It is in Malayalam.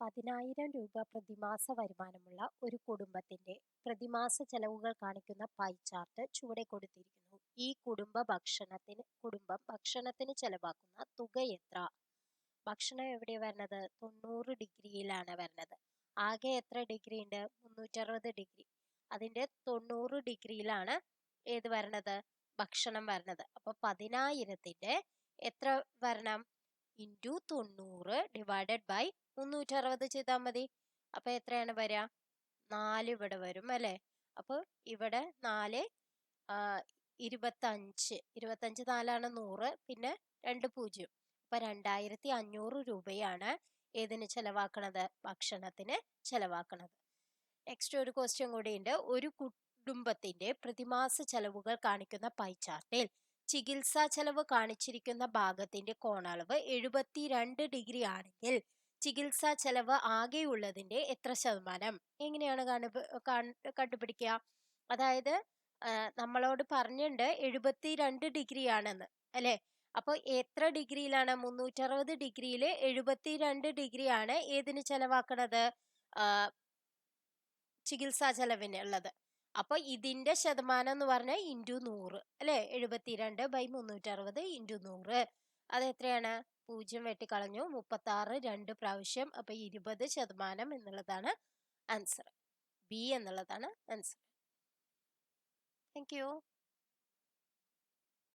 10,000 രൂപ പ്രതിമാസ വരുമാനമുള്ള ഒരു കുടുംബത്തിന്റെ പ്രതിമാസ ചെലവുകൾ കാണിക്കുന്ന പൈ ചാർട്ട് ചുവടെ കൊടുത്തിരിക്കുന്നു. ഈ കുടുംബം ഭക്ഷണത്തിന് ചെലവാക്കുന്ന തുക എത്ര? ഭക്ഷണം എവിടെയാ വരണത്? 90 ഡിഗ്രിയിലാണ് വരണത്. ആകെ എത്ര ഡിഗ്രി ഉണ്ട്? 360 ഡിഗ്രി. അതിന്റെ 90 ഡിഗ്രിയിലാണ് ഏത് വരണത്? ഭക്ഷണം വരണത്. അപ്പൊ 10,000ത്തിന്റെ എത്ര വരണം? ഇൻറ്റു 90 ഡിവൈഡഡ് ബൈ 360 ചെയ്താൽ മതി. അപ്പൊ എത്രയാണ് വരിക? 4 ഇവിടെ വരും അല്ലെ? അപ്പൊ ഇവിടെ 4 25 4 100 പിന്നെ 2 0. അപ്പൊ 2,500 രൂപയാണ് ഏതിന് ചെലവാക്കണത്? ഭക്ഷണത്തിന് ചെലവാക്കണത്. നെക്സ്റ്റ് ഒരു ക്വസ്റ്റ്യൻ കൂടിയുണ്ട്. ഒരു കുടുംബത്തിന്റെ പ്രതിമാസ ചെലവുകൾ കാണിക്കുന്ന പൈ ചാർട്ടിൽ ചികിത്സാ ചെലവ് കാണിച്ചിരിക്കുന്ന ഭാഗത്തിന്റെ കോണളവ് 72 ഡിഗ്രി ആണെങ്കിൽ ചികിത്സാ ചെലവ് ആകെയുള്ളതിന്റെ എത്ര ശതമാനം? എങ്ങനെയാണ് കണ്ടുപിടിക്കുക? അതായത് നമ്മളോട് പറഞ്ഞിട്ടുണ്ട് 72 ഡിഗ്രി ആണെന്ന് അല്ലെ? അപ്പൊ എത്ര ഡിഗ്രിയിലാണ്? 360 ഡിഗ്രിയിൽ 72 ഡിഗ്രി ആണ് ഏതിന് ചെലവാക്കണത്? ചികിത്സാ ചെലവിനുള്ളത്. അപ്പൊ ഇതിന്റെ ശതമാനം എന്ന് പറഞ്ഞാൽ ഇൻറ്റു 100 അല്ലെ? 72 ബൈ 360 ഇൻറ്റു 100. അത് എത്രയാണ്? 0 വെട്ടിക്കളഞ്ഞു. 36 2 പ്രാവശ്യം. അപ്പൊ 20% എന്നുള്ളതാണ് ആൻസർ. ബി എന്നുള്ളതാണ് ആൻസർ. Thank you.